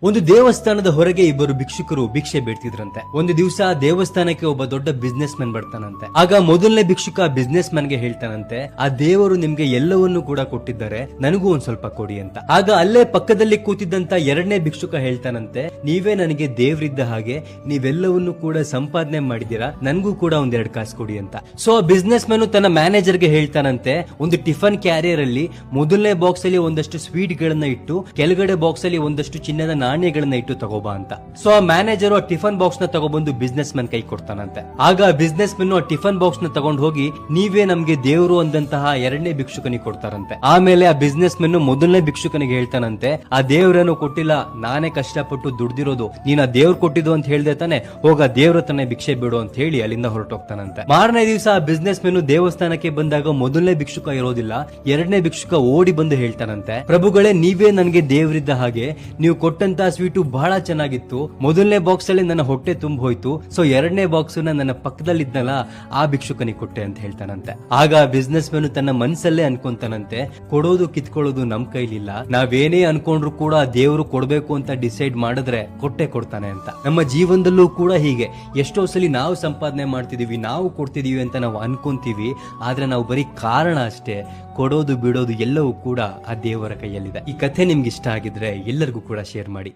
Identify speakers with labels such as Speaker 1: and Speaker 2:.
Speaker 1: ಒಂದು ದೇವಸ್ಥಾನದ ಹೊರಗೆ ಇಬ್ಬರು ಭಿಕ್ಷುಕರು ಭಿಕ್ಷೆ ಬೇಡ್ತಿದ್ರಂತೆ. ಒಂದು ದಿವಸ ದೇವಸ್ಥಾನಕ್ಕೆ ಒಬ್ಬ ದೊಡ್ಡ ಬಿಸ್ನೆಸ್ ಮ್ಯಾನ್ ಬರ್ತಾನಂತೆ. ಆಗ ಮೊದಲನೇ ಭಿಕ್ಷುಕ ಬಿಸ್ನೆಸ್ ಮ್ಯಾನ್ ಗೆ ಹೇಳ್ತಾನಂತೆ, ಆ ದೇವರು ನಿಮ್ಗೆ ಎಲ್ಲವನ್ನೂ ಕೂಡ ಕೊಟ್ಟಿದ್ದಾರೆ, ನನಗೂ ಒಂದ್ ಸ್ವಲ್ಪ ಕೊಡಿ ಅಂತ. ಆಗ ಅಲ್ಲೇ ಪಕ್ಕದಲ್ಲಿ ಕೂತಿದ್ದಂತ ಎರಡನೇ ಭಿಕ್ಷುಕ ಹೇಳ್ತಾನಂತೆ, ನೀವೇ ನನಗೆ ದೇವ್ರಿದ್ದ ಹಾಗೆ, ನೀವೆಲ್ಲವನ್ನೂ ಕೂಡ ಸಂಪಾದನೆ ಮಾಡಿದೀರಾ, ನನ್ಗೂ ಕೂಡ ಒಂದೆರಡು ಕಾಸು ಕೊಡಿ ಅಂತ. ಸೊ ಬಿಸ್ನೆಸ್ ಮ್ಯಾನ್ ತನ್ನ ಮ್ಯಾನೇಜರ್ ಗೆ ಹೇಳ್ತಾನಂತೆ, ಒಂದು ಟಿಫನ್ ಕ್ಯಾರಿಯರ್ ಅಲ್ಲಿ ಮೊದಲನೇ ಬಾಕ್ಸ್ ಅಲ್ಲಿ ಒಂದಷ್ಟು ಸ್ವೀಟ್ ಗಳನ್ನ ಇಟ್ಟು, ಕೆಳಗಡೆ ಬಾಕ್ಸ್ ಅಲ್ಲಿ ಒಂದಷ್ಟು ಚಿನ್ನದ ನಾಣ್ಯಗಳನ್ನ ಇಟ್ಟು ತಗೋಬಾ ಅಂತ. ಸೊ ಆ ಮ್ಯಾನೇಜರ್ ಆ ಟಿಫನ್ ಬಾಕ್ಸ್ ನ ತಗೊಬಂದು ಬಿಸ್ನೆಸ್ ಮ್ಯಾನ್ ಕೈ ಕೊಡ್ತಾನಂತೆ. ಆಗ ಬಿಸ್ನೆಸ್ ಮ್ಯಾನ್ ಆ ಟಿಫನ್ ಬಾಕ್ಸ್ ನ ತಗೊಂಡು ಹೋಗಿ, ನೀವೇ ನಮ್ಗೆ ದೇವರು ಅಂದಂತಹ ಎರಡನೇ ಭಿಕ್ಷುಕನಿಗೆ ಕೊಡ್ತಾರಂತೆ. ಆಮೇಲೆ ಆ ಬಿಸ್ನೆಸ್ ಮ್ಯಾನ್ ಮೊದಲನೇ ಭಿಕ್ಷುಕನಿಗೆ ಹೇಳ್ತಾನಂತೆ, ಆ ದೇವ್ರೇನು ಕೊಟ್ಟಿಲ್ಲ, ನಾನೇ ಕಷ್ಟಪಟ್ಟು ದುಡ್ದಿರೋದು, ನೀನ್ ಆ ದೇವ್ರು ಕೊಟ್ಟಿದ್ದು ಅಂತ ಹೇಳ್ದೆ ತಾನೆ, ಹೋಗ ದೇವ್ರ ತಾನೆ ಭಿಕ್ಷೆ ಬಿಡು ಅಂತ ಹೇಳಿ ಅಲ್ಲಿಂದ ಹೊರಟೋಗ್ತಾನಂತೆ. ಮಾರನೇ ದಿವಸ ಆ ಬಿಸ್ನೆಸ್ ಮ್ಯಾನ್ ದೇವಸ್ಥಾನಕ್ಕೆ ಬಂದಾಗ ಮೊದಲನೇ ಭಿಕ್ಷುಕ ಇರೋದಿಲ್ಲ, ಎರಡನೇ ಭಿಕ್ಷುಕ ಓಡಿ ಬಂದು ಹೇಳ್ತಾನಂತೆ, ಪ್ರಭುಗಳೇ ನೀವೇ ನನ್ಗೆ ದೇವ್ರಿದ್ದ ಹಾಗೆ, ನೀವು ಕೊಟ್ಟಂತ ಸ್ವೀಟು ಬಹಳ ಚೆನ್ನಾಗಿತ್ತು, ಮೊದಲನೇ ಬಾಕ್ಸ್ ಅಲ್ಲಿ ನನ್ನ ಹೊಟ್ಟೆ ತುಂಬ ಹೋಯ್ತು, ಸೊ ಎರಡನೇ ಬಾಕ್ಸ್ ನನ್ನ ಪಕ್ಕದಲ್ಲಿದ್ನಲ್ಲ ಆ ಭಿಕ್ಷುಕನಿಗೆ ಕೊಟ್ಟೆ ಅಂತ ಹೇಳ್ತಾನಂತೆ. ಆಗ ಬಿಸ್ನೆಸ್ ಮ್ಯಾನ್ ತನ್ನ ಮನಸ್ಸಲ್ಲೇ ಅನ್ಕೊಂತಾನಂತೆ, ಕೊಡೋದು ಕಿತ್ಕೊಳ್ಳೋದು ನಮ್ ಕೈಲಿಲ್ಲ, ನಾವೇನೇ ಅನ್ಕೊಂಡ್ರು ಕೂಡ ದೇವರು ಕೊಡ್ಬೇಕು ಅಂತ ಡಿಸೈಡ್ ಮಾಡಿದ್ರೆ ಕೊಟ್ಟೆ ಕೊಡ್ತಾನೆ ಅಂತ. ನಮ್ಮ ಜೀವನದಲ್ಲೂ ಕೂಡ ಹೀಗೆ ಎಷ್ಟೋ ಸಲ ನಾವು ಸಂಪಾದನೆ ಮಾಡ್ತಿದೀವಿ, ನಾವು ಕೊಡ್ತಿದೀವಿ ಅಂತ ನಾವು ಅನ್ಕೊಂತೀವಿ, ಆದ್ರೆ ನಾವು ಬರೀ ಕಾರಣ ಅಷ್ಟೇ, ಕೊಡೋದು ಬಿಡೋದು ಎಲ್ಲವೂ ಕೂಡ ಆ ದೇವರ ಕೈಯಲ್ಲಿದೆ. ಈ ಕಥೆ ನಿಮ್ಗೆ ಇಷ್ಟ ಆಗಿದ್ರೆ ಎಲ್ಲರಿಗೂ ಕೂಡ ಶೇರ್ ಮಾಡಿ.